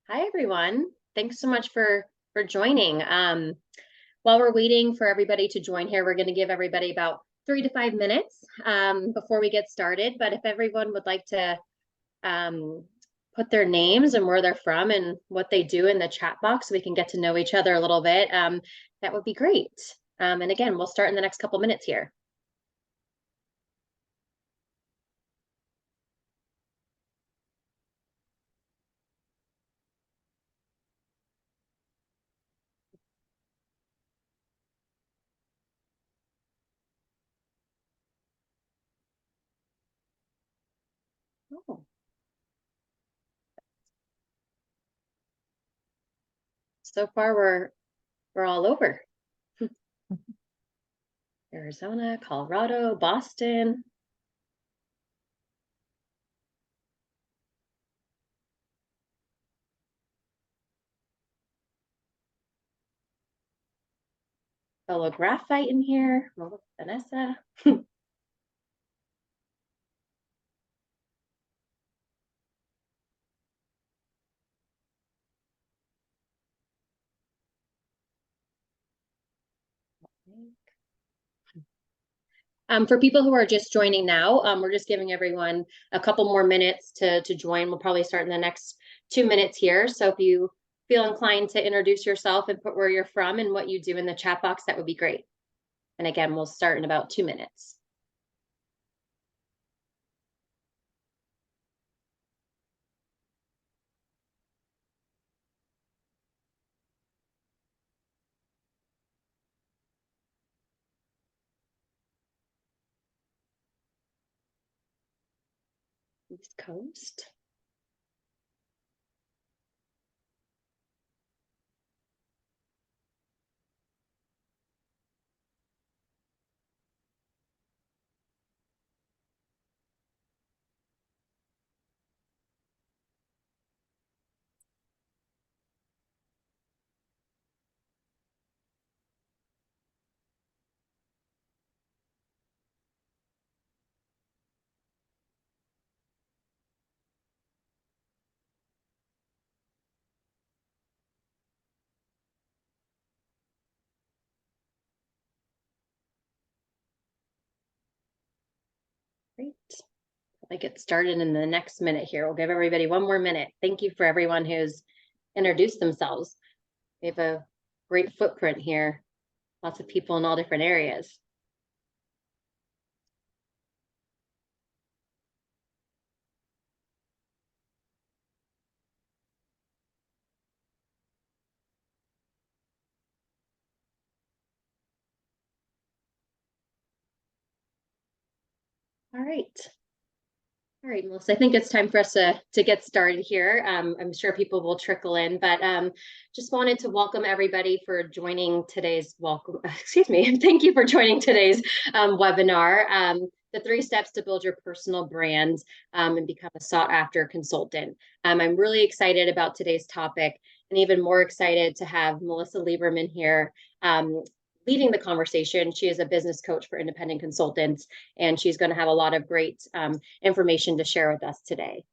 Hi, everyone. Thanks so much for joining. While we're waiting for everybody to join here, we're going to give everybody about 3 to 5 minutes before we get started. But if everyone would like to put their names and where they're from and what they do in the chat box, so we can get to know each other a little bit, that would be great. And again, we'll start in the next couple minutes here. Oh. So far, we're all over. Arizona, Colorado, Boston. Fellow Graphite in here, Vanessa. For people who are just joining now, we're just giving everyone a couple more minutes to join. We'll probably start in the next 2 minutes here. So if you feel inclined to introduce yourself and put where you're from and what you do in the chat box, that would be great. And again, we'll start in about 2 minutes. East Coast. Great. I'll get started in the next minute here. We'll give everybody one more minute. Thank you for everyone who's introduced themselves. We have a great footprint here. Lots of people in all different areas. All right. All right, Melissa, I think it's time for us to get started here. I'm sure people will trickle in, but just wanted to welcome everybody for joining today's excuse me, thank you for joining today's webinar, the 3 steps to build your personal brand and become a sought after consultant. I'm really excited about today's topic and even more excited to have Melisa Liberman here leading the conversation. She is a business coach for independent consultants, and she's going to have a lot of great information to share with us today.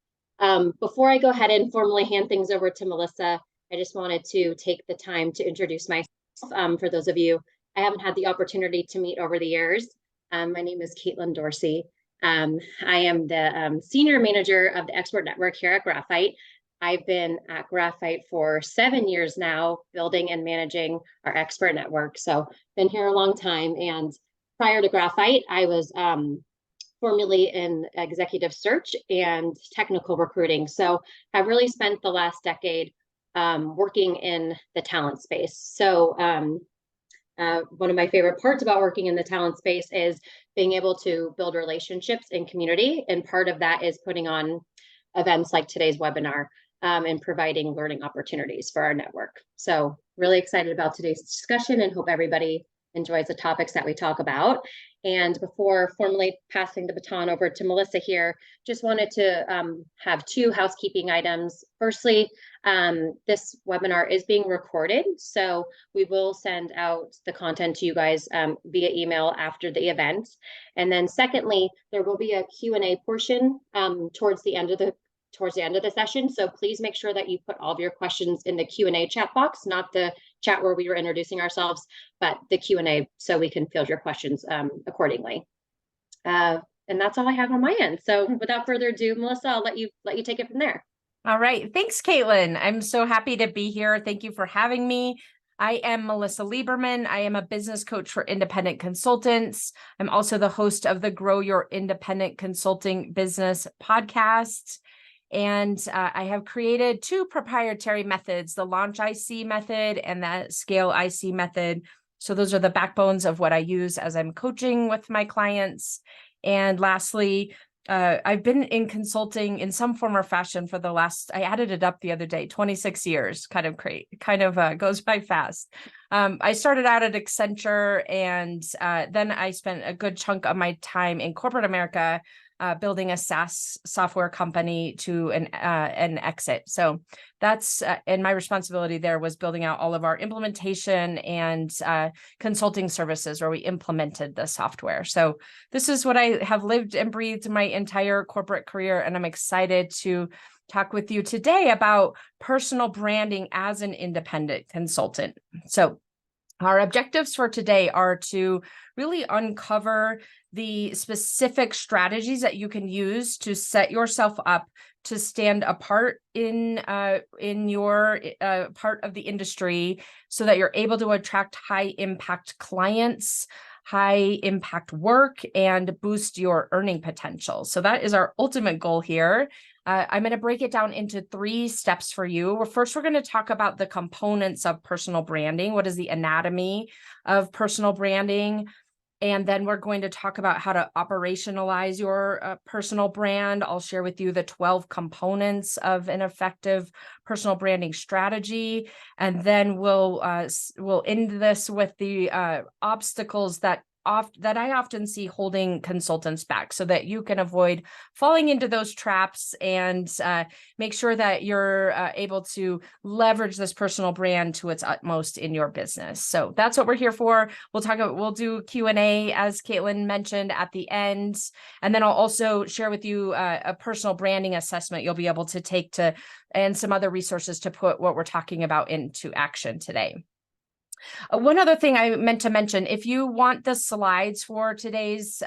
Before I go ahead and formally hand things over to Melisa, I just wanted to take the time to introduce myself. For those of you I haven't had the opportunity to meet over the years, my name is Katelyn D'Orsi. I am the senior manager of the expert network here at Graphite. I've been at Graphite for 7 years now, building and managing our expert network. So been here a long time. And prior to Graphite, I was formerly in executive search and technical recruiting. So I've really spent the last decade working in the talent space. So one of my favorite parts about working in the talent space is being able to build relationships in community. And part of that is putting on events like today's webinar and providing learning opportunities for our network. So really excited about today's discussion and hope everybody enjoys the topics that we talk about. And before formally passing the baton over to Melisa here, just wanted to have 2 housekeeping items. Firstly, this webinar is being recorded, so we will send out the content to you guys via email after the event. And then secondly, there will be a Q&A portion towards the end of the towards the end of the session. So please make sure that you put all of your questions in the Q&A chat box, not the chat where we were introducing ourselves, but the Q&A, so we can field your questions accordingly. And that's all I have on my end. So without further ado, Melissa, I'll let you take it from there. All right. Thanks, Katelyn. I'm so happy to be here. Thank you for having me. I am Melisa Liberman. I am a business coach for independent consultants. I'm also the host of the Grow Your Independent Consulting Business podcast. And I have created 2 proprietary methods, the Launch IC method and the Scale IC method. So those are the backbones of what I use as I'm coaching with my clients. And lastly, I've been in consulting in some form or fashion for the last, I added it up the other day, 26 years, kind of goes by fast. I started out at Accenture, and then I spent a good chunk of my time in corporate America, building a SaaS software company to an exit. So that's, and my responsibility there was building out all of our implementation and consulting services where we implemented the software. So this is what I have lived and breathed my entire corporate career. And I'm excited to talk with you today about personal branding as an independent consultant. So our objectives for today are to really uncover the specific strategies that you can use to set yourself up to stand apart in your part of the industry, so that you're able to attract high impact clients, high impact work, and boost your earning potential. So that is our ultimate goal here. I'm going to break it down into 3 steps for you. First, we're going to talk about the components of personal branding. What is the anatomy of personal branding? And then we're going to talk about how to operationalize your personal brand. I'll share with you the 12 components of an effective personal branding strategy. And then we'll end this with the obstacles that I often see holding consultants back, so that you can avoid falling into those traps and make sure that you're able to leverage this personal brand to its utmost in your business. So that's what we're here for. We'll do Q&A, as Katelyn mentioned, at the end. And then I'll also share with you a personal branding assessment you'll be able to take and some other resources to put what we're talking about into action today. One other thing I meant to mention, if you want the slides for today's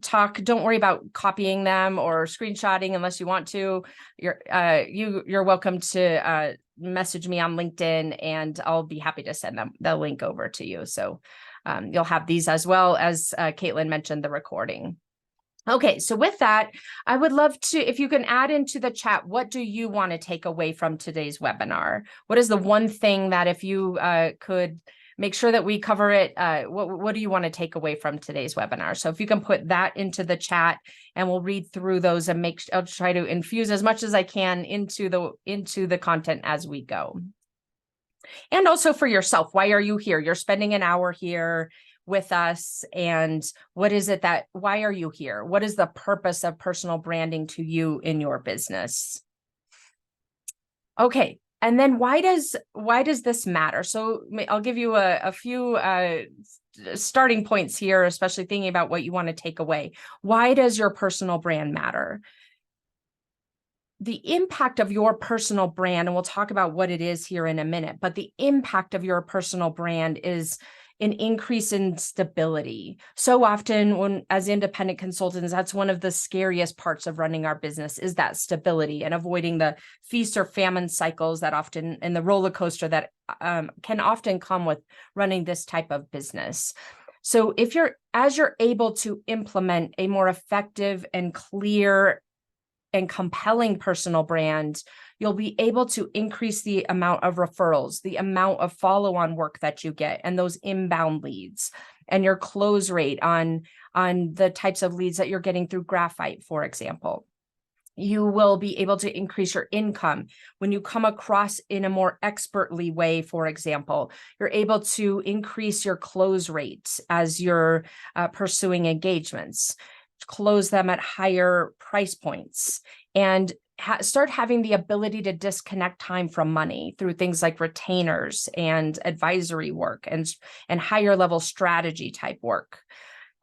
talk, don't worry about copying them or screenshotting unless you want to. You're welcome to message me on LinkedIn, and I'll be happy to send the link over to you. So you'll have these, as well as Katelyn mentioned, the recording. Okay, so with that, I would love to, if you can add into the chat, what do you want to take away from today's webinar? What is the one thing that, if you could make sure that we cover it, what do you want to take away from today's webinar? So if you can put that into the chat, and we'll read through those and I'll try to infuse as much as I can into the content as we go. And also for yourself, why are you here? You're spending an hour here with us, and why are you here? What is the purpose of personal branding to you in your business? Okay, and then why does this matter? So I'll give you a few starting points here, especially thinking about what you want to take away. Why does your personal brand matter? The impact of your personal brand, and we'll talk about what it is here in a minute, but the impact of your personal brand is an increase in stability. So often, as independent consultants, that's one of the scariest parts of running our business, is that stability, and avoiding the feast or famine cycles that often, and the roller coaster that can often come with running this type of business. So as you're able to implement a more effective and clear and compelling personal brand, you'll be able to increase the amount of referrals, the amount of follow-on work that you get, and those inbound leads, and your close rate on the types of leads that you're getting through Graphite, for example. You will be able to increase your income when you come across in a more expertly way. For example, you're able to increase your close rates as you're pursuing engagements, close them at higher price points, and start having the ability to disconnect time from money through things like retainers and advisory work and higher level strategy type work.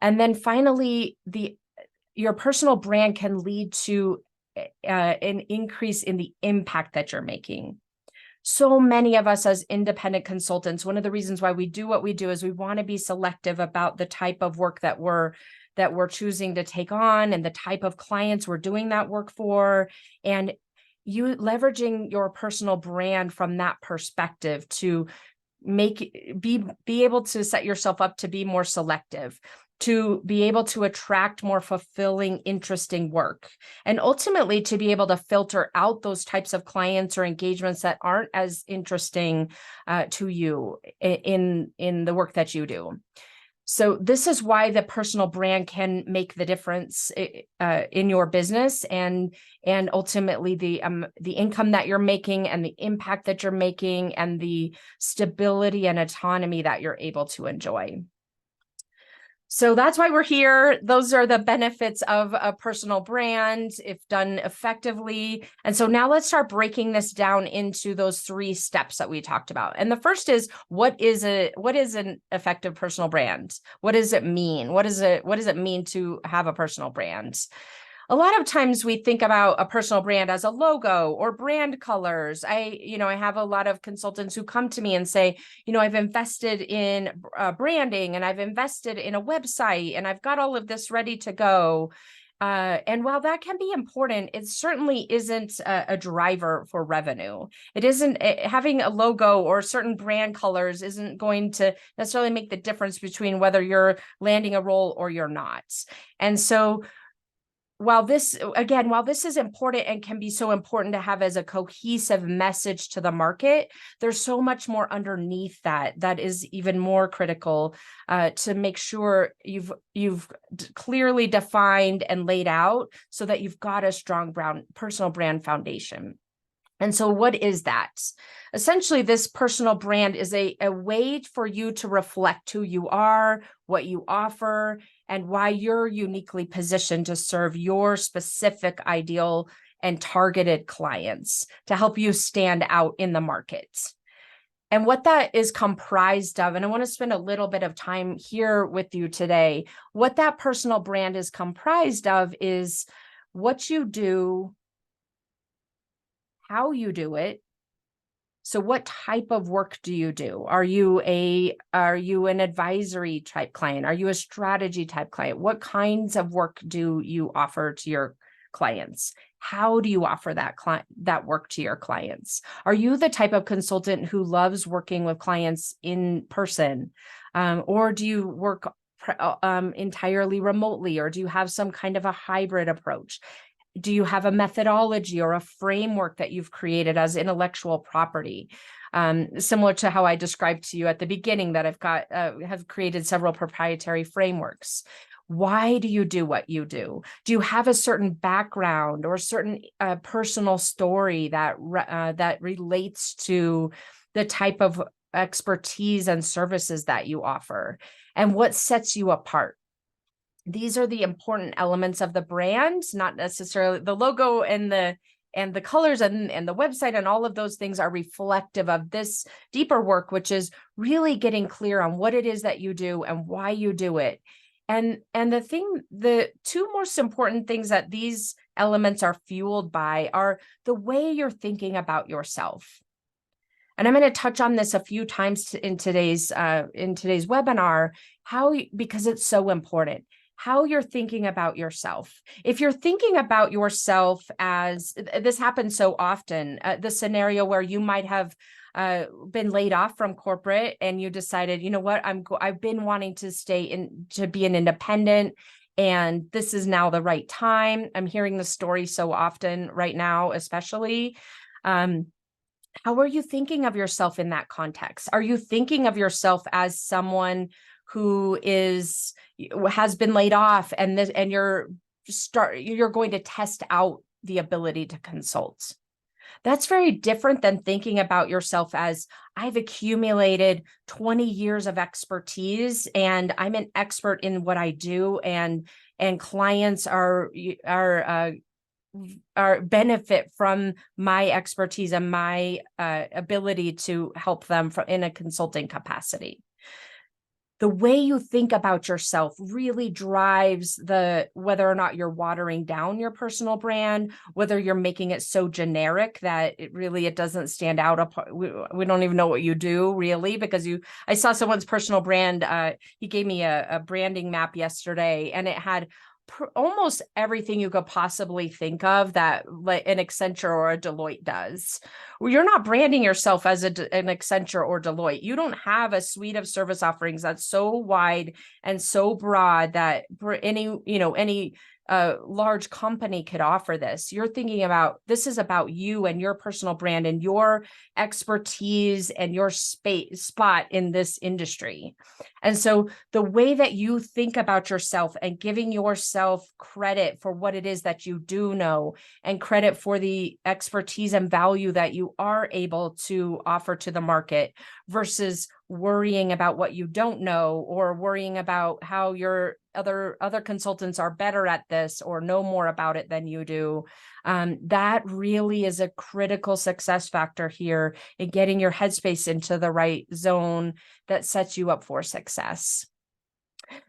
And then finally, your personal brand can lead to an increase in the impact that you're making. So many of us as independent consultants, one of the reasons why we do what we do is we want to be selective about the type of work that we're choosing to take on and the type of clients we're doing that work for. And you leveraging your personal brand from that perspective to be able to set yourself up to be more selective, to be able to attract more fulfilling, interesting work, and ultimately to be able to filter out those types of clients or engagements that aren't as interesting to you in the work that you do. So this is why the personal brand can make the difference in your business and ultimately the income that you're making and the impact that you're making and the stability and autonomy that you're able to enjoy. So that's why we're here. Those are the benefits of a personal brand if done effectively. And so now let's start breaking this down into those 3 steps that we talked about. And the first is, what is an effective personal brand? What does it mean? What does it mean to have a personal brand? A lot of times we think about a personal brand as a logo or brand colors. I have a lot of consultants who come to me and say, I've invested in branding and I've invested in a website and I've got all of this ready to go. And while that can be important, it certainly isn't a driver for revenue. It isn't having a logo or certain brand colors isn't going to necessarily make the difference between whether you're landing a role or you're not. And so while this is important and can be so important to have as a cohesive message to the market, there's so much more underneath that is even more critical to make sure you've clearly defined and laid out so that you've got a strong personal brand foundation. And so what is that? Essentially, this personal brand is a way for you to reflect who you are, what you offer, and why you're uniquely positioned to serve your specific ideal and targeted clients to help you stand out in the market. And what that is comprised of, and I want to spend a little bit of time here with you today, what that personal brand is comprised of is what you do, how you do it. So what type of work do you do? Are you an advisory type client? Are you a strategy type client? What kinds of work do you offer to your clients? How do you offer that work to your clients? Are you the type of consultant who loves working with clients in person? Or do you work entirely remotely? Or do you have some kind of a hybrid approach? Do you have a methodology or a framework that you've created as intellectual property? Similar to how I described to you at the beginning that have created several proprietary frameworks. Why do you do what you do? Do you have a certain background or a certain personal story that relates to the type of expertise and services that you offer? And what sets you apart? These are the important elements of the brand, not necessarily the logo and the colors and the website, and all of those things are reflective of this deeper work, which is really getting clear on what it is that you do and why you do it. And the 2 most important things that these elements are fueled by are the way you're thinking about yourself. And I'm going to touch on this a few times in today's webinar, because it's so important. How you're thinking about yourself. If you're thinking about yourself as, this happens so often, the scenario where you might have been laid off from corporate and you decided, you know what, I've been wanting to be an independent, and this is now the right time. I'm hearing the story so often right now, especially. How are you thinking of yourself in that context? Are you thinking of yourself as someone who has been laid off and you're going to test out the ability to consult? That's very different than thinking about yourself as, I've accumulated 20 years of expertise and I'm an expert in what I do, and clients are benefit from my expertise and my ability to help them in a consulting capacity. The way you think about yourself really drives whether or not you're watering down your personal brand, whether you're making it so generic that it doesn't stand out. We don't even know what you do really, because I saw someone's personal brand. He gave me a branding map yesterday, and it had almost everything you could possibly think of that like an Accenture or a Deloitte does. Well, you're not branding yourself as an Accenture or Deloitte. You don't have a suite of service offerings that's so wide and so broad that any large company could offer this. You're thinking about this is about you and your personal brand and your expertise and your spot in this industry. And so the way that you think about yourself and giving yourself credit for what it is that you do know and credit for the expertise and value that you are able to offer to the market versus worrying about what you don't know or worrying about how your other consultants are better at this or know more about it than you do. That really is a critical success factor here in getting your headspace into the right zone that sets you up for success.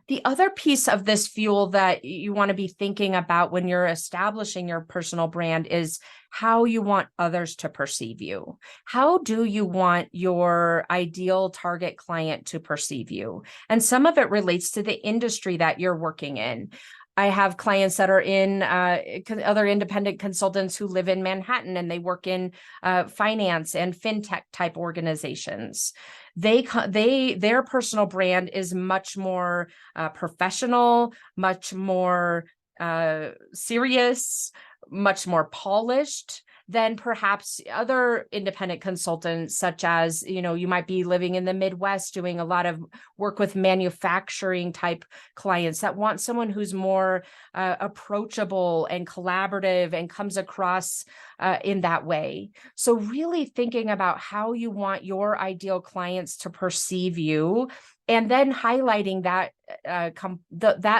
The other piece of this fuel that you want to be thinking about when you're establishing your personal brand is how you want others to perceive you. How do you want your ideal target client to perceive you? And some of it relates to the industry that you're working in. I have clients that are in other independent consultants who live in Manhattan and they work in finance and fintech type organizations. Their personal brand is much more professional, much more serious, much more polished than perhaps other independent consultants, such as, you might be living in the Midwest doing a lot of work with manufacturing type clients that want someone who's more approachable and collaborative and comes across in that way. So really thinking about how you want your ideal clients to perceive you, and then highlighting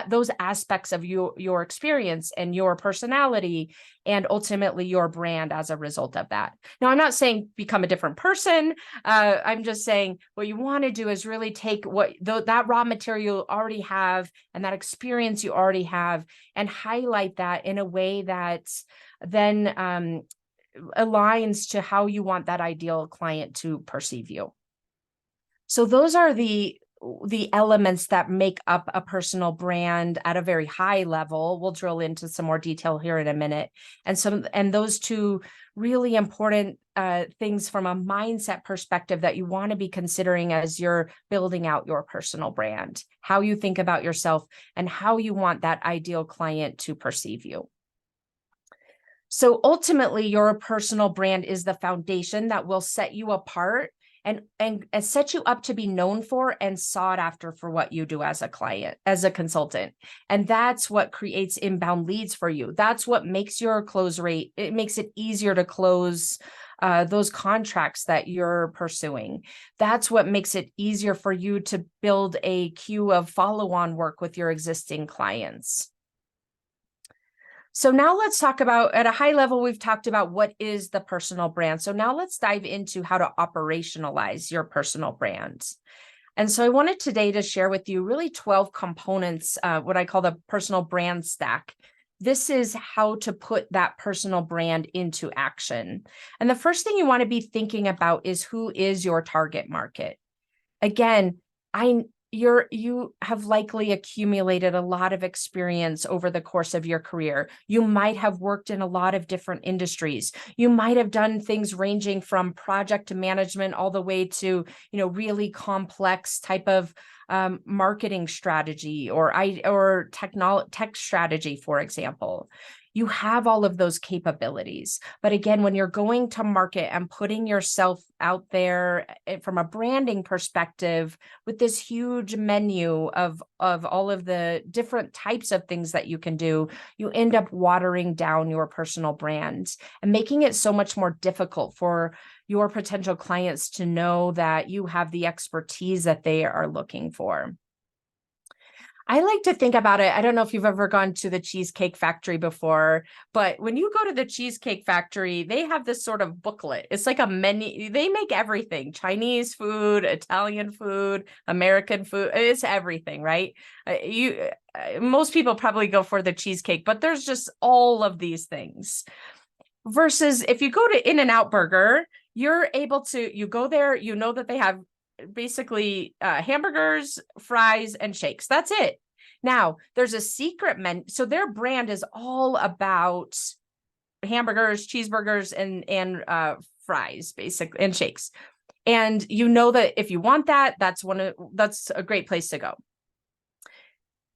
those aspects of your experience and your personality and ultimately your brand as a result of that. Now, I'm not saying become a different person. I'm just saying what you want to do is really take that raw material you already have and that experience you already have and highlight that in a way that then aligns to how you want that ideal client to perceive you. So those are the elements that make up a personal brand at a very high level. We'll drill into some more detail here in a minute. And those two really important things from a mindset perspective that you want to be considering as you're building out your personal brand, how you think about yourself and how you want that ideal client to perceive you. So ultimately, your personal brand is the foundation that will set you apart and set you up to be known for and sought after for what you do as a client, as a consultant. And that's what creates inbound leads for you. That's what makes your close rate, it makes it easier to close those contracts that you're pursuing. That's what makes it easier for you to build a queue of follow-on work with your existing clients. So now let's talk about, at a high level, we've talked about what is the personal brand. So now let's dive into how to operationalize your personal brand. And so I wanted today to share with you really 12 components, what I call the personal brand stack. This is how to put that personal brand into action. And the first thing you want to be thinking about is who is your target market. Again, you have likely accumulated a lot of experience over the course of your career. You might have worked in a lot of different industries. You might have done things ranging from project management all the way to, really complex type of marketing strategy or tech strategy, for example. You have all of those capabilities. But again, when you're going to market and putting yourself out there from a branding perspective with this huge menu of all of the different types of things that you can do, you end up watering down your personal brand and making it so much more difficult for your potential clients to know that you have the expertise that they are looking for. I like to think about it. I don't know if you've ever gone to the Cheesecake Factory before, but when you go to the Cheesecake Factory, they have this sort of booklet. It's like a menu. They make everything: Chinese food, Italian food, American food. It's everything, right? Most people probably go for the cheesecake, but there's just all of these things. Versus if you go to In-N-Out Burger, you're able to, you go there, you know that they have basically hamburgers, fries, and shakes. That's it. Now, there's a secret menu. So their brand is all about hamburgers, cheeseburgers, and fries, basically, and shakes. And you know that if you want that, that's a great place to go.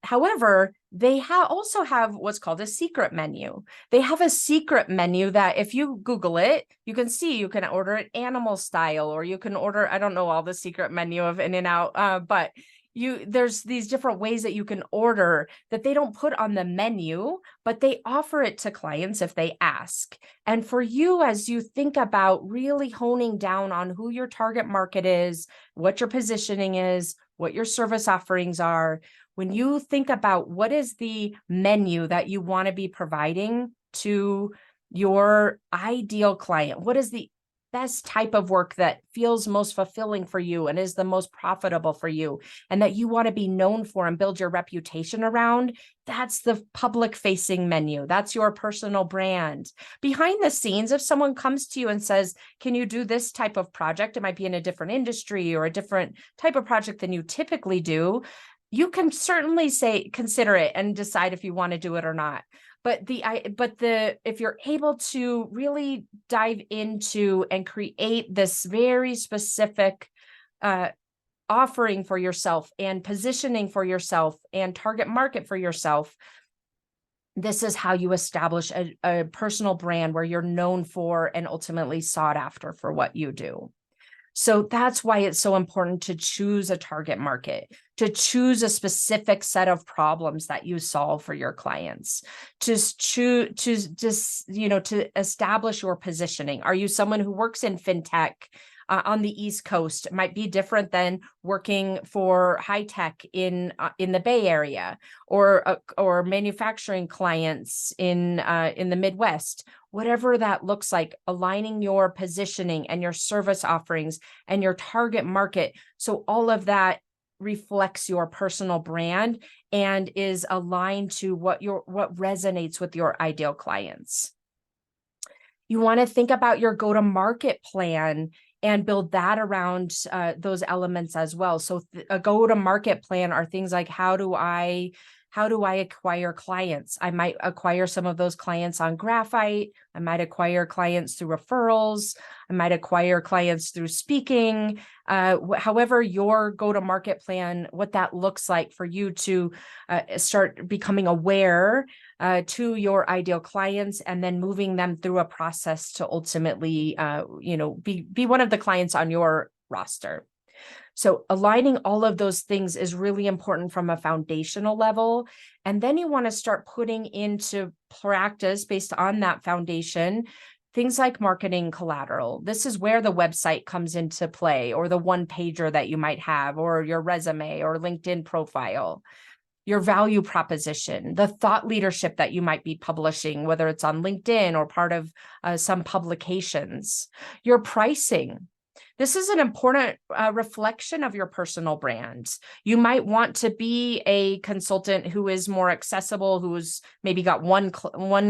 However, they also have what's called a secret menu. They have a secret menu that if you Google it, you can see you can order it animal style, or you can order, I don't know all the secret menu of In-N-Out, but there's these different ways that you can order that they don't put on the menu, but they offer it to clients if they ask. And for you, as you think about really honing down on who your target market is, what your positioning is, what your service offerings are, when you think about what is the menu that you want to be providing to your ideal client, what is the best type of work that feels most fulfilling for you and is the most profitable for you, and that you want to be known for and build your reputation around, that's the public facing menu. That's your personal brand. Behind the scenes, if someone comes to you and says, can you do this type of project? It might be in a different industry or a different type of project than you typically do. You can certainly consider it and decide if you want to do it or not. But if you're able to really dive into and create this very specific offering for yourself and positioning for yourself and target market for yourself, this is how you establish a personal brand where you're known for and ultimately sought after for what you do. So that's why it's so important to choose a target market, to choose a specific set of problems that you solve for your clients, to establish your positioning. Are you someone who works in fintech on the East Coast? It might be different than working for high tech in the Bay Area, or manufacturing clients in the Midwest. Whatever that looks like, aligning your positioning and your service offerings and your target market, so all of that reflects your personal brand and is aligned to what resonates with your ideal clients. You want to think about your go-to-market plan and build that around those elements as well. So a go-to-market plan are things like, how do I acquire clients? I might acquire some of those clients on Graphite. I might acquire clients through referrals. I might acquire clients through speaking. However, your go-to-market plan, what that looks like for you to start becoming aware to your ideal clients, and then moving them through a process to ultimately, be one of the clients on your roster. So aligning all of those things is really important from a foundational level. And then you want to start putting into practice, based on that foundation, things like marketing collateral. This is where the website comes into play, or the one pager that you might have, or your resume or LinkedIn profile. Your value proposition, the thought leadership that you might be publishing, whether it's on LinkedIn or part of some publications. Your pricing. This is an important reflection of your personal brand. You might want to be a consultant who is more accessible, who's maybe got one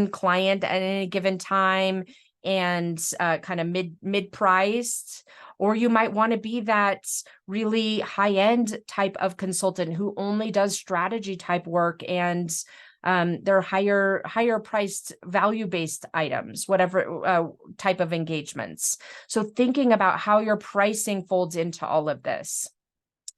client at any given time and kind of mid-priced. Or you might want to be that really high-end type of consultant who only does strategy type work, and they're higher priced value-based items, whatever type of engagements. So thinking about how your pricing folds into all of this.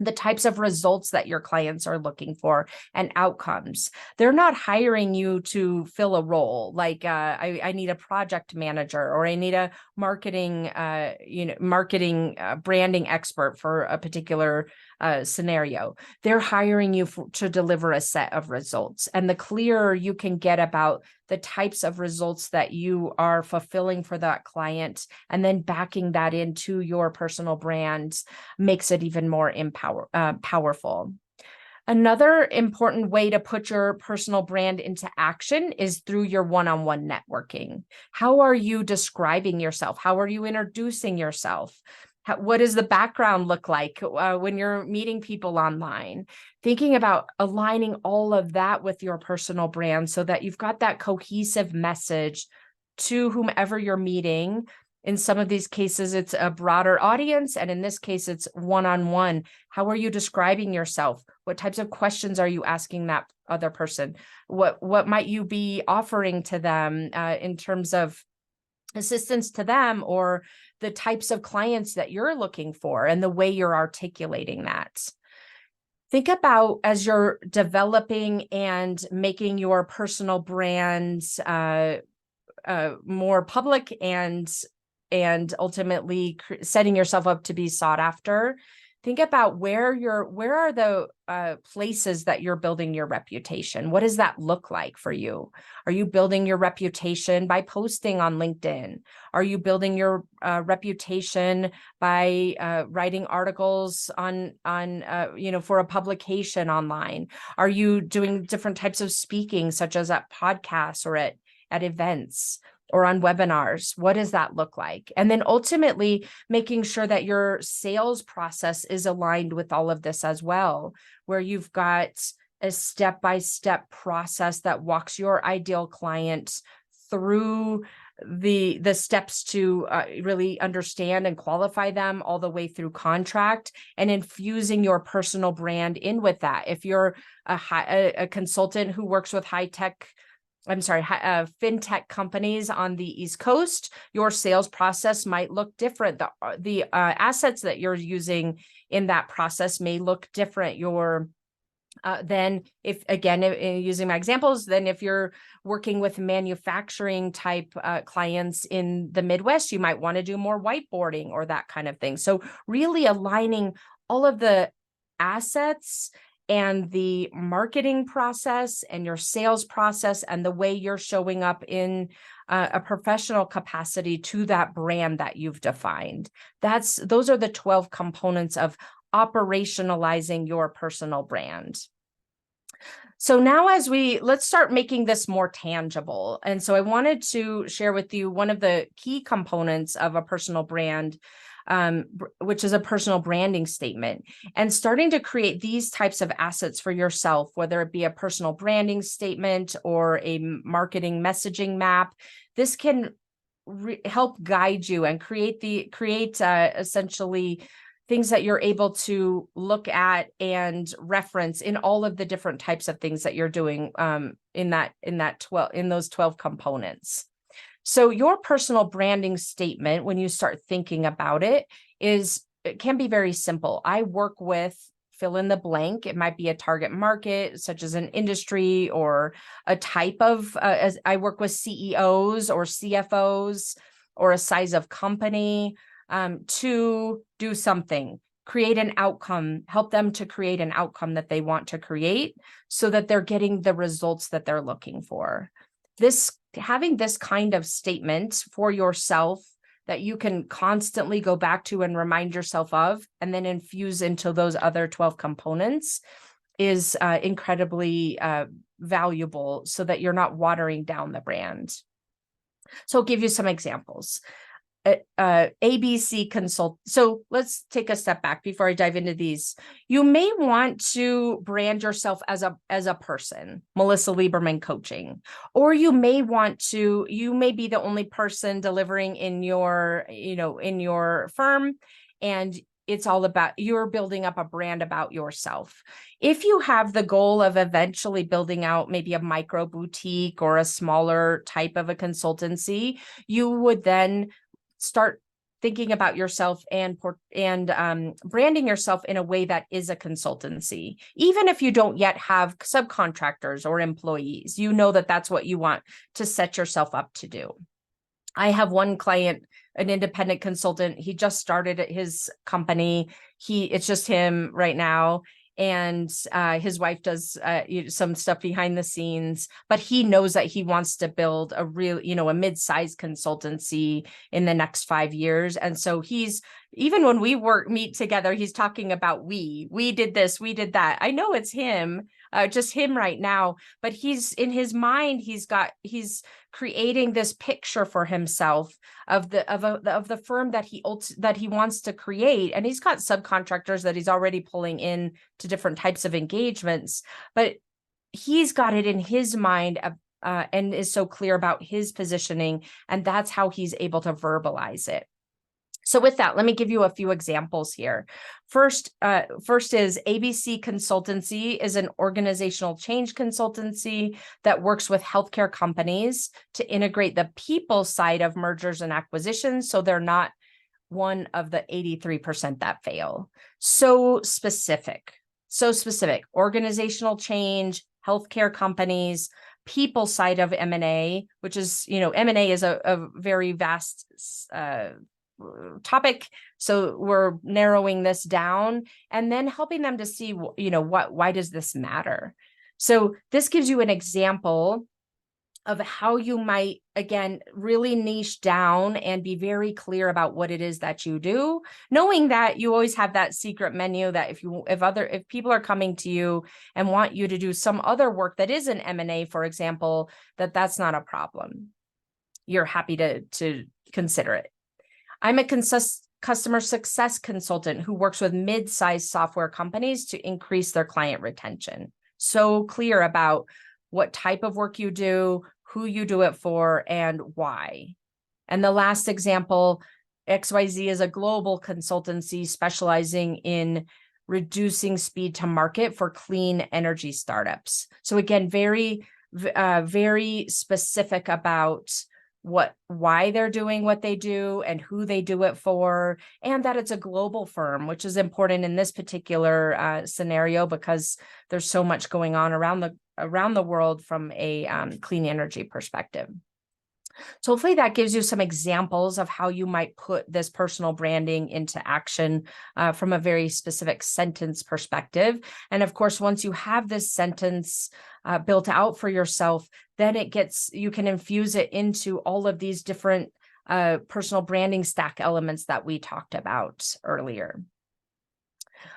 The types of results that your clients are looking for and outcomes. They're not hiring you to fill a role like I need a project manager, or I need a marketing branding expert for a particular scenario. They're hiring you to deliver a set of results. And the clearer you can get about the types of results that you are fulfilling for that client, and then backing that into your personal brand, makes it even more powerful. Another important way to put your personal brand into action is through your one-on-one networking. How are you describing yourself? How are you introducing yourself? What does the background look like when you're meeting people online? Thinking about aligning all of that with your personal brand so that you've got that cohesive message to whomever you're meeting. In some of these cases, it's a broader audience. And in this case, it's one-on-one. How are you describing yourself? What types of questions are you asking that other person? What might you be offering to them in terms of assistance to them, or the types of clients that you're looking for and the way you're articulating that? Think about, as you're developing and making your personal brands more public and ultimately setting yourself up to be sought after. Think about where are the places that you're building your reputation? What does that look like for you? Are you building your reputation by posting on LinkedIn? Are you building your reputation by writing articles on for a publication online? Are you doing different types of speaking, such as at podcasts or at events or on webinars? What does that look like? And then ultimately making sure that your sales process is aligned with all of this as well, where you've got a step-by-step process that walks your ideal client through the steps to really understand and qualify them all the way through contract, and infusing your personal brand in with that. If you're a consultant who works with fintech companies on the East Coast, your sales process might look different. The assets that you're using in that process may look different. Then if, again, using my examples, then if you're working with manufacturing type clients in the Midwest, you might want to do more whiteboarding or that kind of thing. So really aligning all of the assets and the marketing process and your sales process and the way you're showing up in a professional capacity to that brand that you've defined. Those are the 12 components of operationalizing your personal brand. So now let's start making this more tangible. And so I wanted to share with you one of the key components of a personal brand, which is a personal branding statement, and starting to create these types of assets for yourself, whether it be a personal branding statement or a marketing messaging map. This can help guide you and create essentially things that you're able to look at and reference in all of the different types of things that you're doing in those 12 components. So your personal branding statement, when you start thinking about it can be very simple. I work with fill in the blank. It might be a target market, such as an industry or a type of, as I work with CEOs or CFOs or a size of company, to do something, create an outcome, help them to create an outcome that they want to create so that they're getting the results that they're looking for. Having this kind of statement for yourself that you can constantly go back to and remind yourself of, and then infuse into those other 12 components, is incredibly valuable so that you're not watering down the brand. So I'll give you some examples. ABC Consult. So let's take a step back before I dive into these. You may want to brand yourself as a person, Melisa Liberman Coaching, or you may be the only person delivering in your firm, and it's all about you're building up a brand about yourself. If you have the goal of eventually building out maybe a micro boutique or a smaller type of a consultancy, you would then start thinking about yourself and branding yourself in a way that is a consultancy. Even if you don't yet have subcontractors or employees, you know that that's what you want to set yourself up to do. I have one client, an independent consultant. He just started at his company. It's just him right now. and his wife does some stuff behind the scenes, but he knows that he wants to build a real, a mid-sized consultancy in the next 5 years. And so even when we meet together, he's talking about we did this, we did that. I know it's him, just him right now, but he's in his mind, he's creating this picture for himself of the firm that he wants to create. And he's got subcontractors that he's already pulling in to different types of engagements, but he's got it in his mind and is so clear about his positioning. And that's how he's able to verbalize it. So with that, let me give you a few examples here. First is ABC Consultancy is an organizational change consultancy that works with healthcare companies to integrate the people side of mergers and acquisitions, so they're not one of the 83% that fail. So specific, organizational change, healthcare companies, people side of M&A, which is, M&A is a very vast topic. So we're narrowing this down and then helping them to see, why does this matter? So this gives you an example of how you might, again, really niche down and be very clear about what it is that you do, knowing that you always have that secret menu that if people are coming to you and want you to do some other work that is an M&A, for example, that's not a problem. You're happy to consider it. I'm a customer success consultant who works with mid-sized software companies to increase their client retention. So clear about what type of work you do, who you do it for, and why. And the last example, XYZ is a global consultancy specializing in reducing speed to market for clean energy startups. So again, very, very specific about why they're doing what they do and who they do it for, and that it's a global firm, which is important in this particular scenario because there's so much going on around the world from a clean energy perspective. So hopefully that gives you some examples of how you might put this personal branding into action from a very specific sentence perspective. And of course, once you have this sentence built out for yourself, then you can infuse it into all of these different personal branding stack elements that we talked about earlier.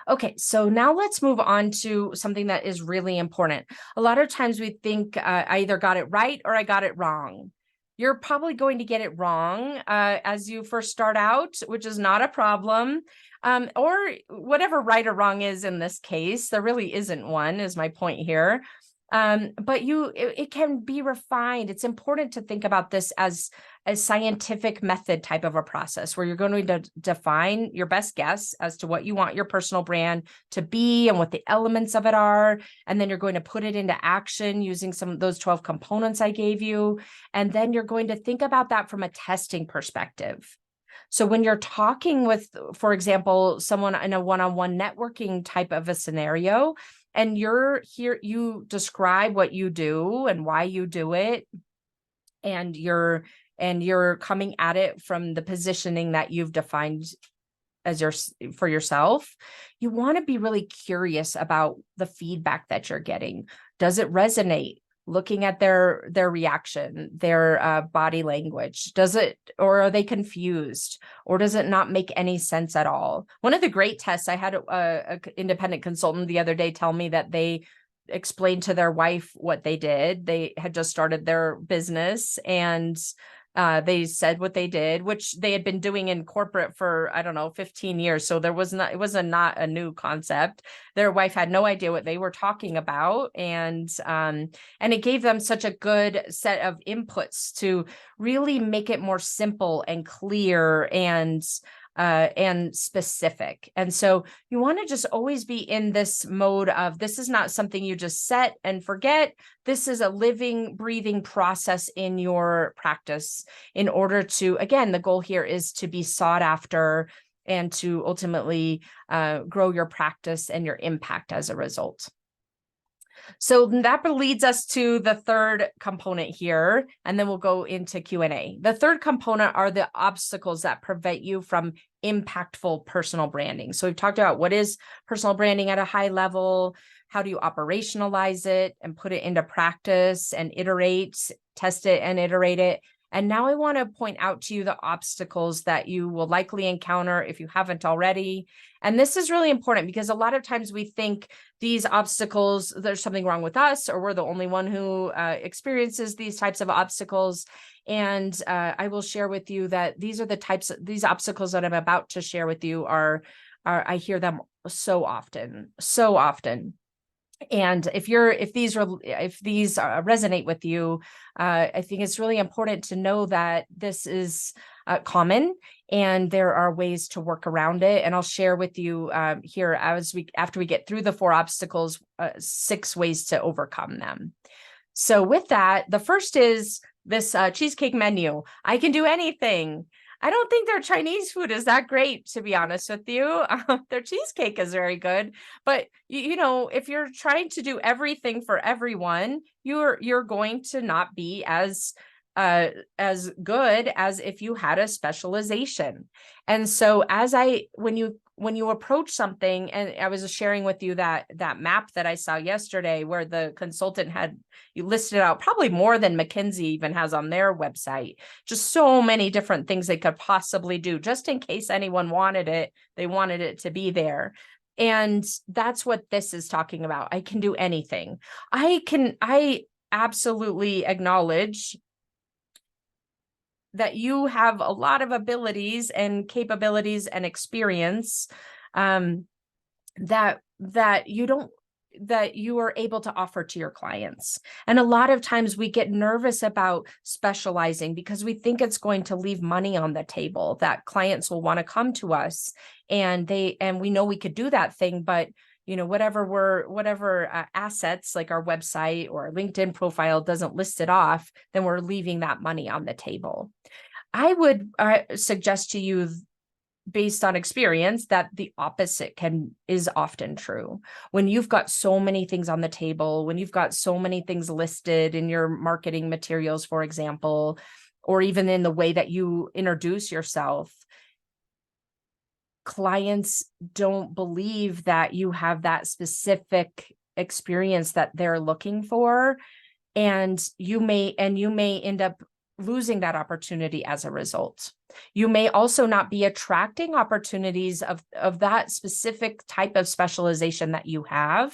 Okay, so now let's move on to something that is really important. A lot of times we think I either got it right or I got it wrong. You're probably going to get it wrong as you first start out, which is not a problem. Or whatever right or wrong is in this case, there really isn't one, is my point here. But it can be refined. It's important to think about this as a scientific method type of a process where you're going to define your best guess as to what you want your personal brand to be and what the elements of it are. And then you're going to put it into action using some of those 12 components I gave you. And then you're going to think about that from a testing perspective. So when you're talking with, for example, someone in a one-on-one networking type of a scenario, and you describe what you do and why you do it, and you're coming at it from the positioning that you've defined for yourself, you want to be really curious about the feedback that you're getting. Does it resonate? Looking at their reaction, their body language, or are they confused, or does it not make any sense at all? One of the great tests, I had a independent consultant the other day tell me that they explained to their wife what they did. They had just started their business and they said what they did, which they had been doing in corporate for, 15 years. So it was not a new concept. Their wife had no idea what they were talking about. And it gave them such a good set of inputs to really make it more simple and clear and specific. And so you want to just always be in this mode of, this is not something you just set and forget. This is a living, breathing process in your practice in order to, again, the goal here is to be sought after and to ultimately grow your practice and your impact as a result. So that leads us to the third component here, and then we'll go into Q&A. The third component are the obstacles that prevent you from impactful personal branding. So we've talked about what is personal branding at a high level, how do you operationalize it and put it into practice and iterate, test it and iterate it. And now I want to point out to you the obstacles that you will likely encounter if you haven't already. And this is really important because a lot of times we think these obstacles, there's something wrong with us, or we're the only one who experiences these types of obstacles. And I will share with you that these are these obstacles that I'm about to share with you are I hear them so often. And if these resonate with you, I think it's really important to know that this is common and there are ways to work around it. And I'll share with you here after we get through the 4 obstacles, 6 ways to overcome them. So with that, the first is this cheesecake menu. I can do anything. I don't think their Chinese food is that great, to be honest with you. Their cheesecake is very good, but you know, if you're trying to do everything for everyone, you're going to not be as good as if you had a specialization. And so when you approach something, and I was sharing with you that map that I saw yesterday where the consultant had you listed out probably more than McKinsey even has on their website, just so many different things they could possibly do just in case anyone wanted it. They wanted it to be there. And that's what this is talking about. I can do anything. I absolutely acknowledge that you have a lot of abilities and capabilities and experience that you are able to offer to your clients. And a lot of times we get nervous about specializing because we think it's going to leave money on the table, that clients will want to come to us and we know we could do that thing, but you know, whatever assets like our website or LinkedIn profile doesn't list it off, then we're leaving that money on the table. I would suggest to you, based on experience, that the opposite is often true. When you've got so many things on the table, when you've got so many things listed in your marketing materials, for example, or even in the way that you introduce yourself, clients don't believe that you have that specific experience that they're looking for. And you may end up losing that opportunity as a result. You may also not be attracting opportunities of that specific type of specialization that you have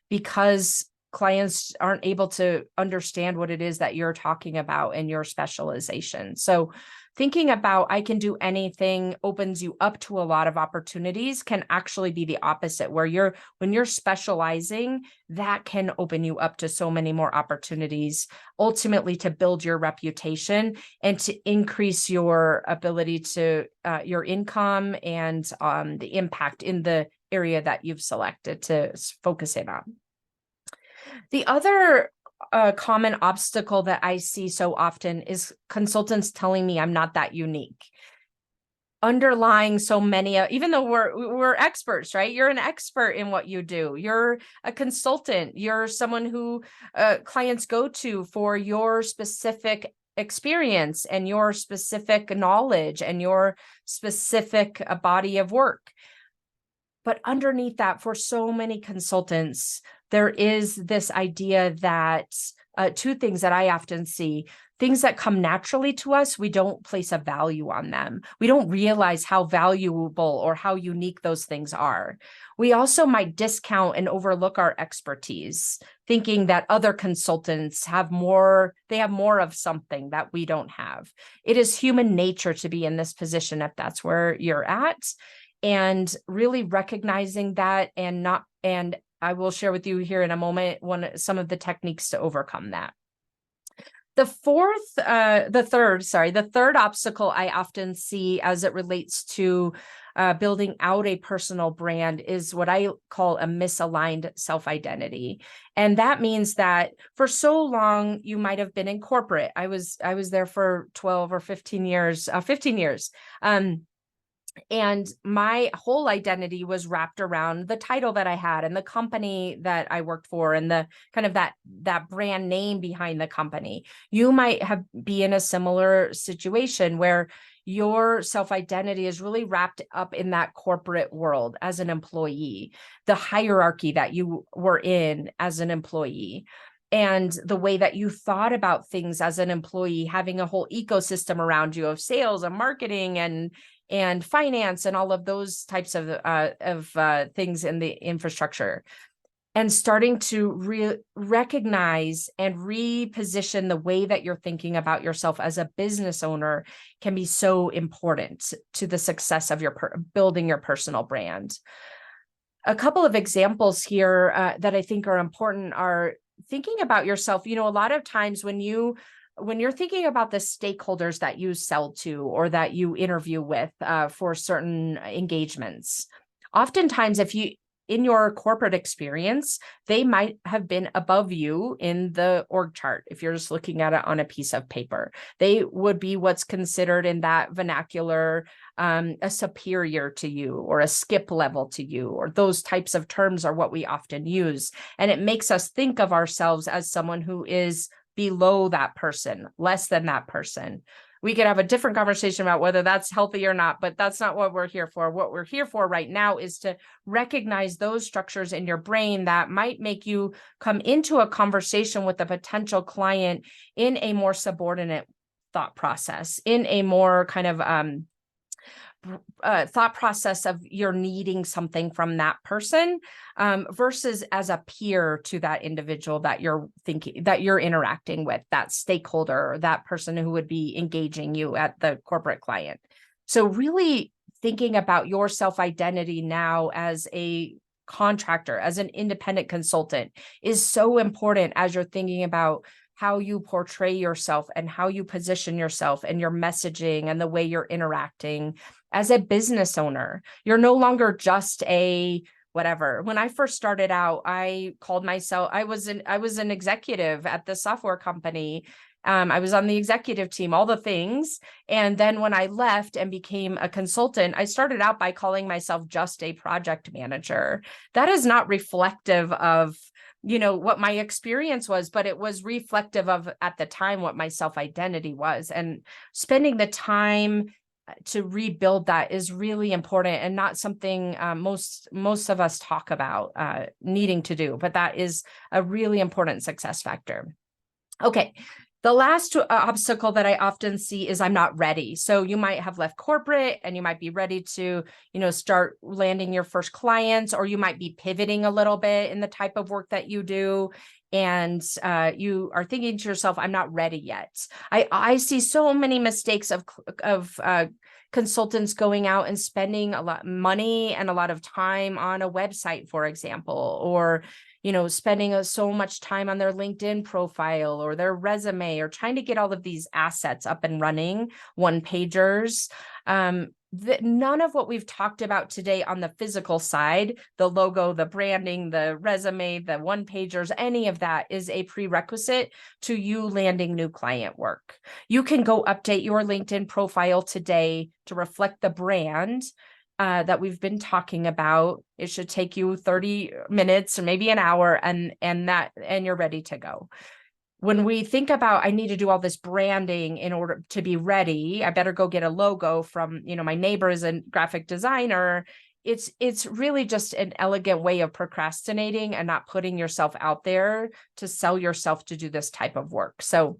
because clients aren't able to understand what it is that you're talking about in your specialization. So thinking about I can do anything opens you up to a lot of opportunities can actually be the opposite, where when you're specializing, that can open you up to so many more opportunities, ultimately to build your reputation and to increase your ability to your income and the impact in the area that you've selected to focus in on. The other common obstacle that I see so often is consultants telling me I'm not that unique. Underlying so many, even though we're experts, right? You're an expert in what you do. You're a consultant. You're someone who clients go to for your specific experience and your specific knowledge and your specific body of work. But underneath that, for so many consultants, there is this idea that 2 things that I often see: things that come naturally to us, we don't place a value on them. We don't realize how valuable or how unique those things are. We also might discount and overlook our expertise, thinking that other consultants have more of something that we don't have. It is human nature to be in this position if that's where you're at. And really recognizing that and I will share with you here in a moment some of the techniques to overcome that. The third obstacle I often see as it relates to building out a personal brand is what I call a misaligned self-identity. And that means that for so long, you might have been in corporate. I was there for 12 or 15 years, And my whole identity was wrapped around the title that I had and the company that I worked for and the kind of that brand name behind the company. You might be in a similar situation where your self-identity is really wrapped up in that corporate world as an employee, the hierarchy that you were in as an employee, and the way that you thought about things as an employee, having a whole ecosystem around you of sales and marketing and finance and all of those types of things in the infrastructure, and starting to recognize and reposition the way that you're thinking about yourself as a business owner can be so important to the success of your building your personal brand. A couple of examples here that I think are important are thinking about yourself. A lot of times when you're thinking about the stakeholders that you sell to or that you interview with for certain engagements, oftentimes in your corporate experience, they might have been above you in the org chart. If you're just looking at it on a piece of paper, they would be what's considered in that vernacular a superior to you or a skip level to you, or those types of terms are what we often use. And it makes us think of ourselves as someone who is below that person, less than that person. We could have a different conversation about whether that's healthy or not, but that's not what we're here for. What we're here for right now is to recognize those structures in your brain that might make you come into a conversation with a potential client in a more subordinate thought process, in a more kind of thought process of you're needing something from that person versus as a peer to that individual that you're interacting with, that stakeholder, or that person who would be engaging you at the corporate client. So really thinking about your self-identity now as a contractor, as an independent consultant, is so important as you're thinking about how you portray yourself and how you position yourself and your messaging and the way you're interacting as a business owner. You're no longer just a whatever. When I first started out, I called myself, I was an executive at the software company. I was on the executive team, all the things. And then when I left and became a consultant, I started out by calling myself just a project manager. That is not reflective of what my experience was, but it was reflective of at the time what my self-identity was. And spending the time to rebuild that is really important and not something most of us talk about needing to do, but that is a really important success factor. Okay. The last obstacle that I often see is I'm not ready. So you might have left corporate and you might be ready to, start landing your first clients, or you might be pivoting a little bit in the type of work that you do. And you are thinking to yourself, I'm not ready yet. I see so many mistakes of consultants going out and spending a lot of money and a lot of time on a website, for example, or spending so much time on their LinkedIn profile or their resume, or trying to get all of these assets up and running, one pagers. None of what we've talked about today on the physical side, the logo, the branding, the resume, the one pagers, any of that is a prerequisite to you landing new client work. You can go update your LinkedIn profile today to reflect the brand that we've been talking about. It should take you 30 minutes or maybe an hour, and you're ready to go. When we think about, I need to do all this branding in order to be ready, I better go get a logo from, my neighbor is a graphic designer. It's really just an elegant way of procrastinating and not putting yourself out there to sell yourself to do this type of work. So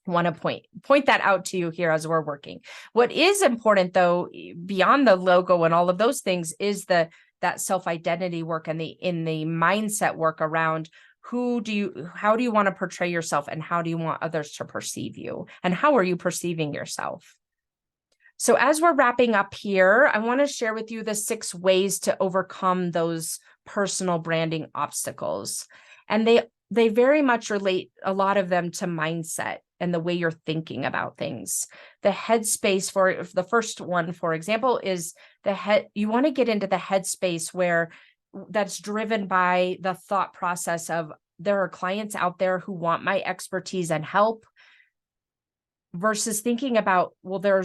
want to point that out to you here as we're working. What is important, though, beyond the logo and all of those things, is that self-identity work and in the mindset work around how do you want to portray yourself, and how do you want others to perceive you, and how are you perceiving yourself? So as we're wrapping up here, I want to share with you the 6 ways to overcome those personal branding obstacles. And they very much relate, a lot of them, to mindset and the way you're thinking about things. The headspace for the first one, for example, is you want to get into the headspace where that's driven by the thought process of, there are clients out there who want my expertise and help. versus thinking about, well, there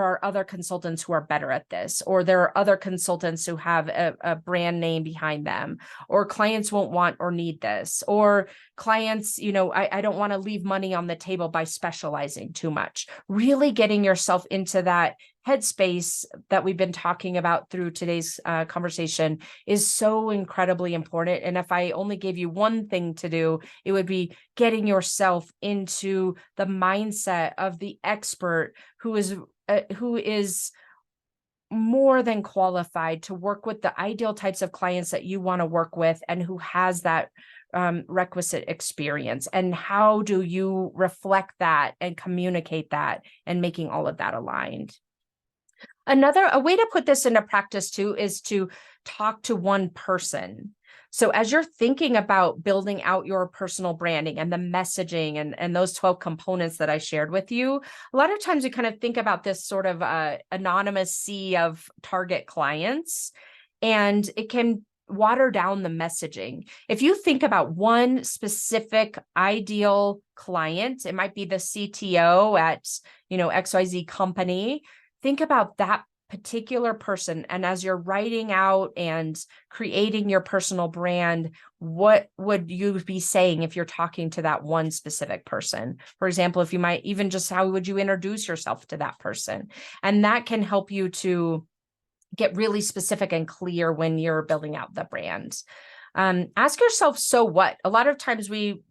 are other consultants who are better at this, or there are other consultants who have a brand name behind them, or clients won't want or need this, or clients, I don't want to leave money on the table by specializing too much. Really getting yourself into that headspace that we've been talking about through today's conversation is so incredibly important. And if I only gave you one thing to do, it would be getting yourself into the mindset of the expert who is more than qualified to work with the ideal types of clients that you want to work with, and who has that requisite experience. And how do you reflect that and communicate that, and making all of that aligned? A way to put this into practice too is to talk to one person. So as you're thinking about building out your personal branding and the messaging and those 12 components that I shared with you, a lot of times we kind of think about this sort of anonymous sea of target clients, and it can water down the messaging. If you think about one specific ideal client, it might be the CTO at, XYZ company. Think about that particular person. And as you're writing out and creating your personal brand, what would you be saying if you're talking to that one specific person? For example, if you might even just, how would you introduce yourself to that person? And that can help you to get really specific and clear when you're building out the brand. Ask yourself, so what? A lot of times we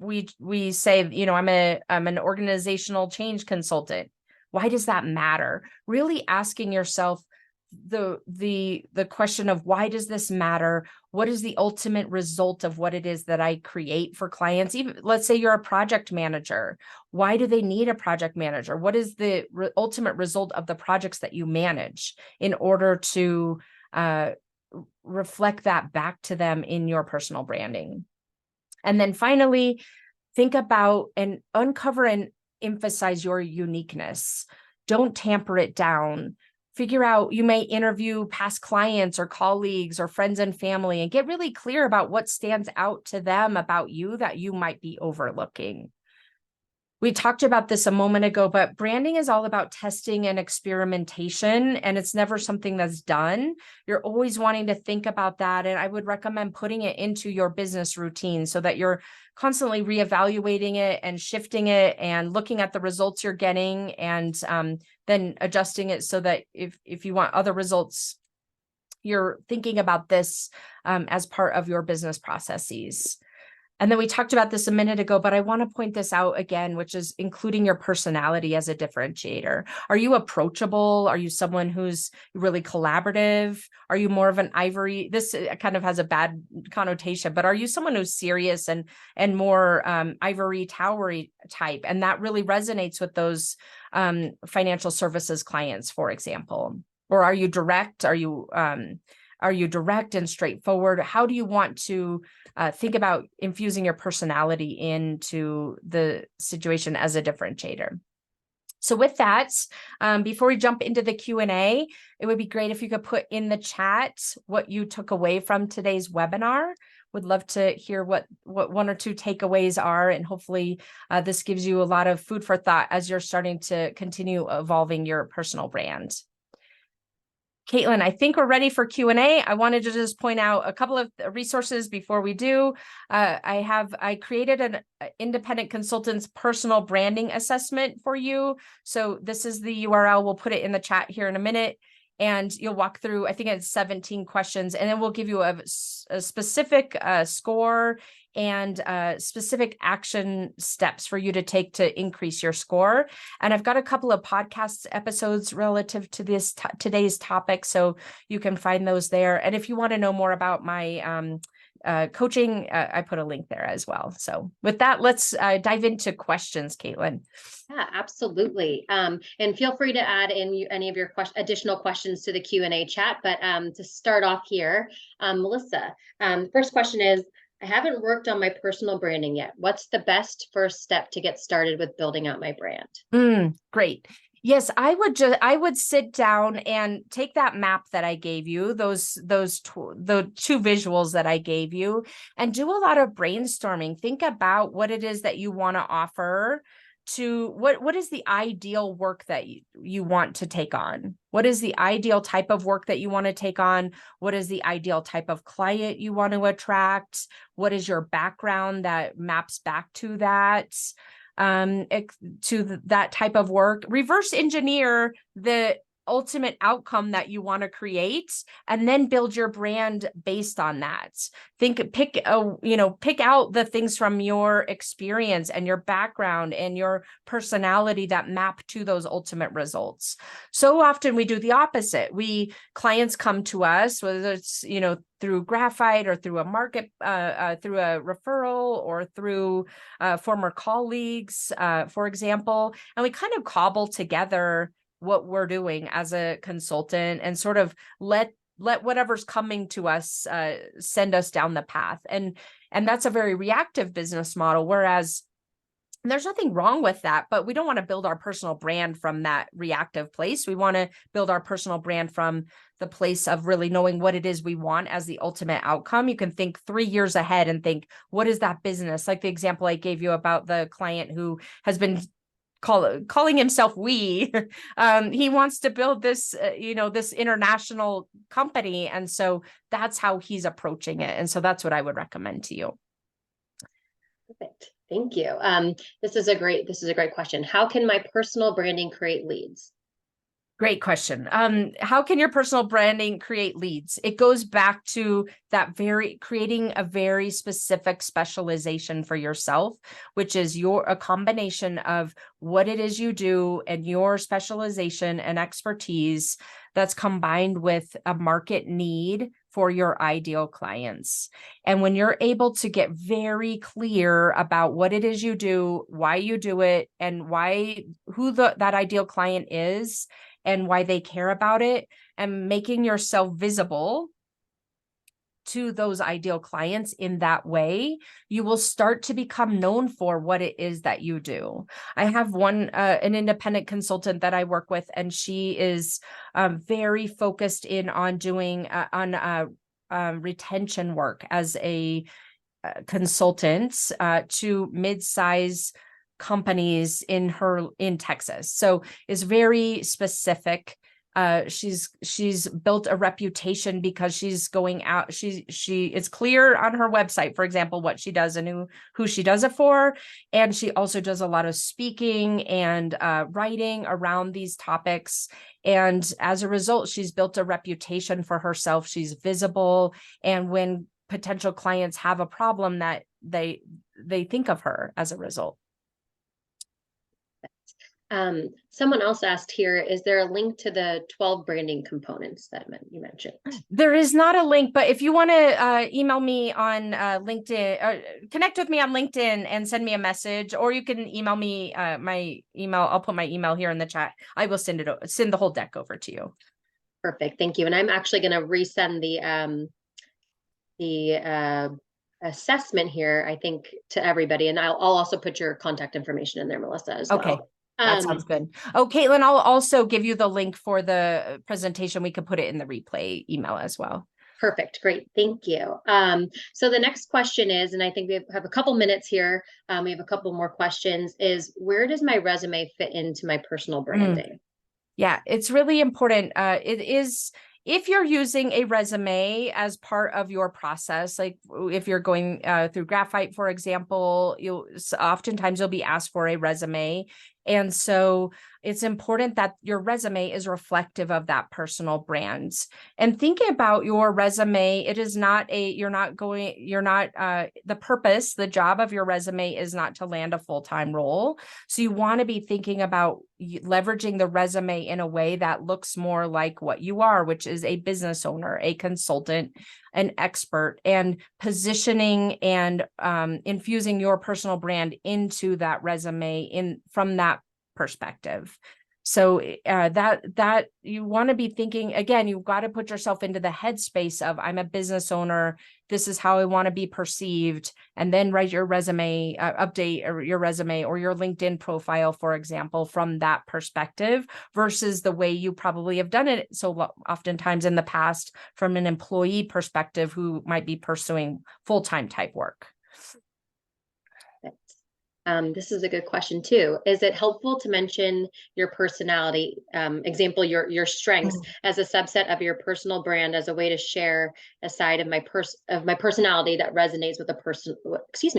say, I'm an organizational change consultant. Why does that matter? Really asking yourself the question of, why does this matter? What is the ultimate result of what it is that I create for clients? Even let's say you're a project manager. Why do they need a project manager? What is the ultimate result of the projects that you manage, in order to reflect that back to them in your personal branding? And then finally, think about and uncover and emphasize your uniqueness. Don't tamper it down. Figure out, you may interview past clients or colleagues or friends and family, and get really clear about what stands out to them about you that you might be overlooking. We talked about this a moment ago, but branding is all about testing and experimentation, and it's never something that's done. You're always wanting to think about that. And I would recommend putting it into your business routine so that you're constantly reevaluating it and shifting it and looking at the results you're getting, and then adjusting it so that if you want other results, you're thinking about this as part of your business processes. And then we talked about this a minute ago, but I want to point this out again, which is including your personality as a differentiator. Are you approachable? Are you someone who's really collaborative? Are you more of an ivory? This kind of has a bad connotation, but are you someone who's serious and more ivory towery type? And that really resonates with those financial services clients, for example. Or are you direct? Are you direct and straightforward? How do you want to think about infusing your personality into the situation as a differentiator? So with that, before we jump into the Q&A, it would be great if you could put in the chat what you took away from today's webinar. Would love to hear what one or two takeaways are, and hopefully this gives you a lot of food for thought as you're starting to continue evolving your personal brand. Katelyn, I think we're ready for Q&A. I wanted to just point out a couple of resources before we do. I created an independent consultant's personal branding assessment for you. So this is the URL. We'll put it in the chat here in a minute, and you'll walk through, I think it's 17 questions, and then we'll give you a specific score and specific action steps for you to take to increase your score. And I've got a couple of podcast episodes relative to this today's topic, so you can find those there. And if you want to know more about my coaching, I put a link there as well. So with that, let's dive into questions, Katelyn. Yeah, absolutely. And feel free to add in any of your additional questions to the Q&A chat. But to start off here, Melisa, first question is, I haven't worked on my personal branding yet. What's the best first step to get started with building out my brand? Great. Yes, I would sit down and take that map that I gave you, the two visuals that I gave you, and do a lot of brainstorming. Think about what it is that you want to offer to what is the ideal work that you want to take on? What is the ideal type of work that you want to take on? What is the ideal type of client you want to attract? What is your background that maps back to that? That type of work. Reverse engineer the ultimate outcome that you want to create, and then build your brand based on that. Pick out the things from your experience and your background and your personality that map to those ultimate results. So often we do the opposite. Clients come to us, whether it's, through Graphite or through a market, through a referral or through former colleagues, for example, and we kind of cobble together what we're doing as a consultant and sort of let whatever's coming to us send us down the path. And that's a very reactive business model, whereas there's nothing wrong with that, but we don't want to build our personal brand from that reactive place. We want to build our personal brand from the place of really knowing what it is we want as the ultimate outcome. You can think 3 years ahead and think, what is that business? Like the example I gave you about the client who has been calling himself we. He wants to build this, this international company. And so that's how he's approaching it. And so that's what I would recommend to you. Perfect. Thank you. This is a great question. How can my personal branding create leads? Great question. How can your personal branding create leads? It goes back to that creating a very specific specialization for yourself, which is a combination of what it is you do and your specialization and expertise that's combined with a market need for your ideal clients. And when you're able to get very clear about what it is you do, why you do it, and who that ideal client is, and why they care about it, and making yourself visible to those ideal clients in that way, you will start to become known for what it is that you do. I have an independent consultant that I work with, and she is very focused in on doing retention work as a consultant to mid-size companies in Texas. So is very specific. She's built a reputation because she's going out. It's clear on her website, for example, what she does and who she does it for. And she also does a lot of speaking and writing around these topics. And as a result, she's built a reputation for herself. She's visible. And when potential clients have a problem, that they think of her as a result. Someone else asked here, is there a link to the 12 branding components that you mentioned? There is not a link, but if you want to email me on LinkedIn, or connect with me on LinkedIn and send me a message, or you can email me my email. I'll put my email here in the chat. I will send the whole deck over to you. Perfect. Thank you. And I'm actually going to resend the assessment here, I think, to everybody. And I'll also put your contact information in there, Melisa, as well. Okay. That sounds good. Oh, Katelyn, I'll also give you the link for the presentation. We could put it in the replay email as well. Perfect. Great. Thank you. So the next question is, and I think we have a couple minutes here. We have a couple more questions, is where does my resume fit into my personal branding? Yeah, it's really important. It is, if you're using a resume as part of your process, like if you're going through Graphite, for example, oftentimes you'll be asked for a resume. And so it's important that your resume is reflective of that personal brand. And thinking about your resume, it is not the purpose, the job of your resume is not to land a full-time role. So you want to be thinking about leveraging the resume in a way that looks more like what you are, which is a business owner, a consultant, an expert, and positioning and infusing your personal brand into that resume from that perspective. So that you want to be thinking, again, you've got to put yourself into the headspace of, I'm a business owner. This is how I want to be perceived. And then write your resume, update your resume or your LinkedIn profile, for example, from that perspective versus the way you probably have done it so oftentimes in the past from an employee perspective who might be pursuing full-time type work. This is a good question too. Is it helpful to mention your personality, example, your strengths as a subset of your personal brand as a way to share a side of my personality that resonates with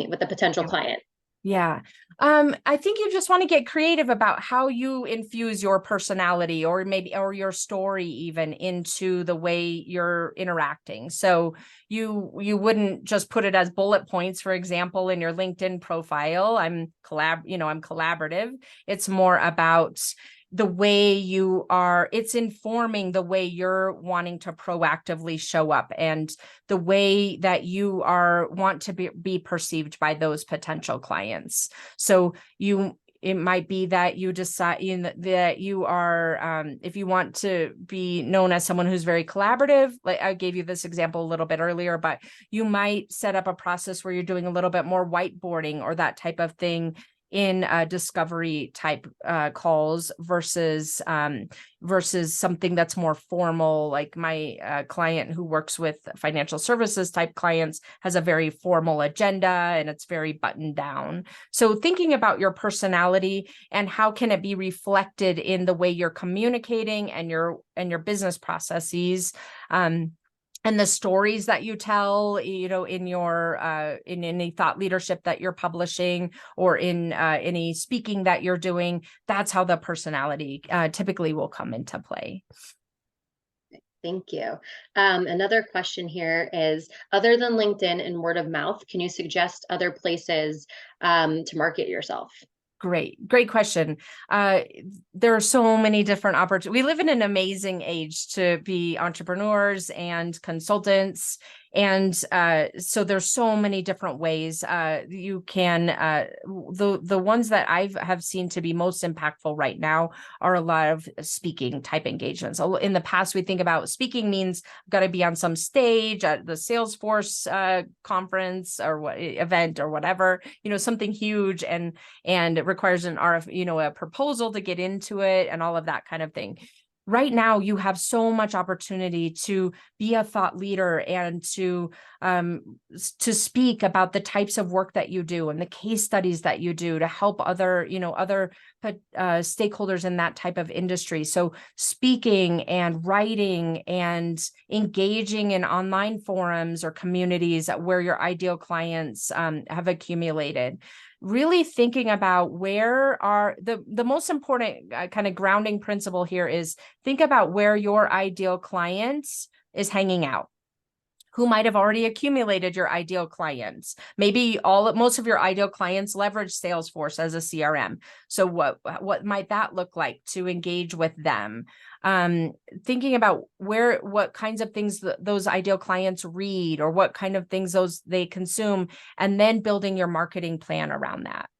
with a potential client? Yeah. I think you just want to get creative about how you infuse your personality or your story even into the way you're interacting. So you wouldn't just put it as bullet points, for example, in your LinkedIn profile. I'm collaborative. It's more about the way it's informing the way you're wanting to proactively show up and the way that you want to be perceived by those potential clients. So it might be that you decide that you are, if you want to be known as someone who's very collaborative, like I gave you this example a little bit earlier, but you might set up a process where you're doing a little bit more whiteboarding or that type of thing in discovery type calls versus something that's more formal. Like my client who works with financial services type clients has a very formal agenda and it's very buttoned down. So thinking about your personality and how can it be reflected in the way you're communicating and your business processes, and the stories that you tell, in your in any thought leadership that you're publishing or in any speaking that you're doing, that's how the personality typically will come into play. Thank you. Another question here is, other than LinkedIn and word of mouth, can you suggest other places to market yourself? Great question. There are so many different opportunities. We live in an amazing age to be entrepreneurs and consultants. And so there's so many different ways you can, the ones that have seen to be most impactful right now are a lot of speaking type engagements. In the past, we think about speaking means I've got to be on some stage at the Salesforce conference or event or whatever, something huge and it requires an a proposal to get into it and all of that kind of thing. Right now, you have so much opportunity to be a thought leader and to speak about the types of work that you do and the case studies that you do to help other stakeholders in that type of industry. So speaking and writing and engaging in online forums or communities where your ideal clients have accumulated. Really thinking about where are the most important kind of grounding principle here is think about where your ideal clients is hanging out. Who might have already accumulated your ideal clients. Maybe most of your ideal clients leverage Salesforce as a CRM. So what might that look like to engage with them? Thinking about what kinds of things those ideal clients read or what kind of things they consume, and then building your marketing plan around that.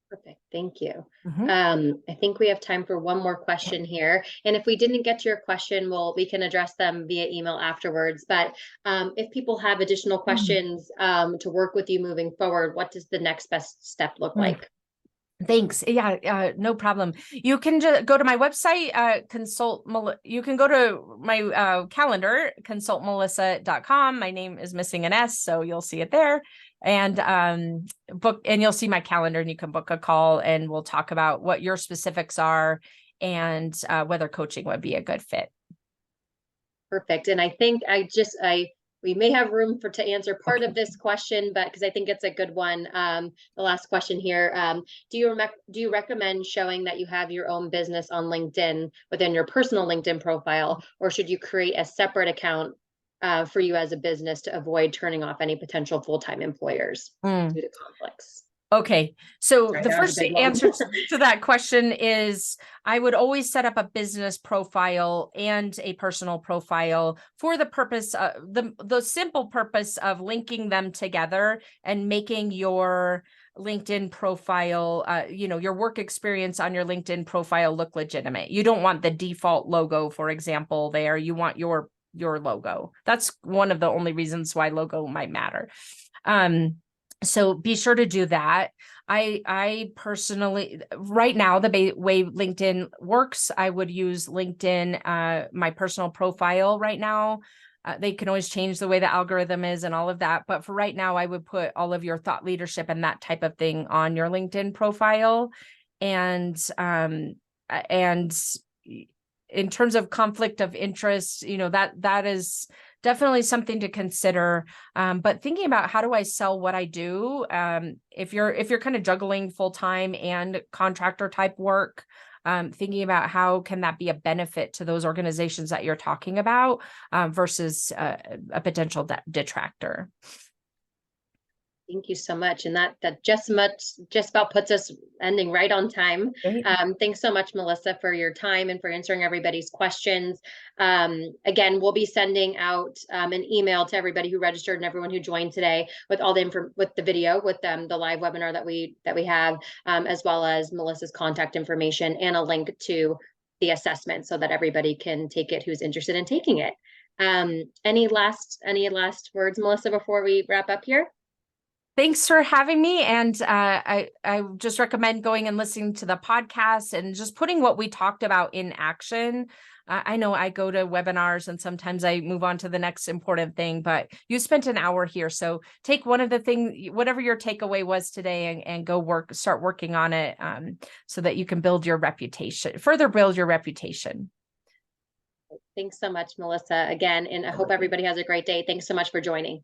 Perfect. Thank you. Mm-hmm. I think we have time for one more question here. And if we didn't get to your question, we can address them via email afterwards. But if people have additional questions to work with you moving forward, what does the next best step look like? Thanks. Yeah, no problem. You can just go to my website, you can go to my calendar, consultmelisa.com. My name is missing an S, so you'll see it there. And you'll see my calendar and you can book a call and we'll talk about what your specifics are and whether coaching would be a good fit. Perfect. And I think we may have room to answer part of this question, but because I think it's a good one. The last question here, do you recommend showing that you have your own business on LinkedIn within your personal LinkedIn profile, or should you create a separate account for you as a business to avoid turning off any potential full-time employers due to conflicts? Okay, so Sorry, the first answer to that question is I would always set up a business profile and a personal profile for the purpose of the simple purpose of linking them together and making your LinkedIn profile, your work experience on your LinkedIn profile look legitimate. You don't want the default logo, for example, there. You want your logo. That's one of the only reasons why logo might matter. So be sure to do that. I personally, right now, the way LinkedIn works, I would use LinkedIn, my personal profile right now, They can always change the way the algorithm is and all of that. But for right now, I would put all of your thought leadership and that type of thing on your LinkedIn profile. And in terms of conflict of interest, that is definitely something to consider. But thinking about how do I sell what I do? If you're kind of juggling full-time and contractor type work, thinking about how can that be a benefit to those organizations that you're talking about, versus a potential detractor. Thank you so much. And that just about puts us ending right on time. Thanks so much, Melisa, for your time and for answering everybody's questions. Again, we'll be sending out an email to everybody who registered and everyone who joined today with all the with the video, with the live webinar that we have, as well as Melissa's contact information and a link to the assessment so that everybody can take it who's interested in taking it. Any last words, Melisa, before we wrap up here? Thanks for having me. And I just recommend going and listening to the podcast and just putting what we talked about in action. I know I go to webinars and sometimes I move on to the next important thing, but you spent an hour here. So take one of the things, whatever your takeaway was today, and go start working on it, so that you can further build your reputation. Thanks so much, Melisa, again, and I hope everybody has a great day. Thanks so much for joining.